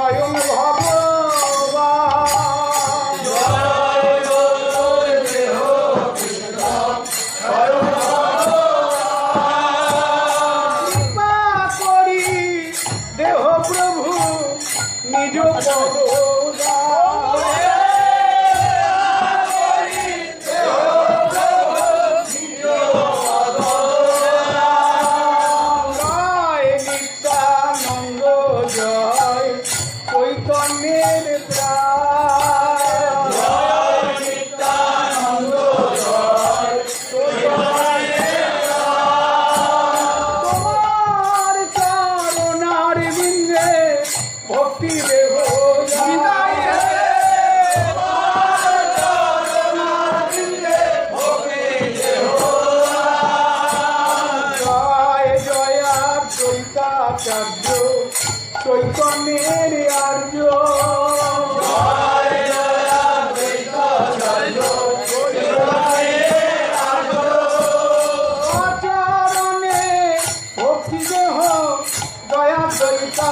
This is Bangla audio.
স্বয়ং ভগবান। কৃপা করি দেহ প্রভু নিজ চৈতন্যের তোমার চরণার বিন্দে ভক্তি দেব জয় জয়া চৈতাচার্য চৈতন্যের আর্য আচরণে ভক্তি দেহ দয়া চৈতা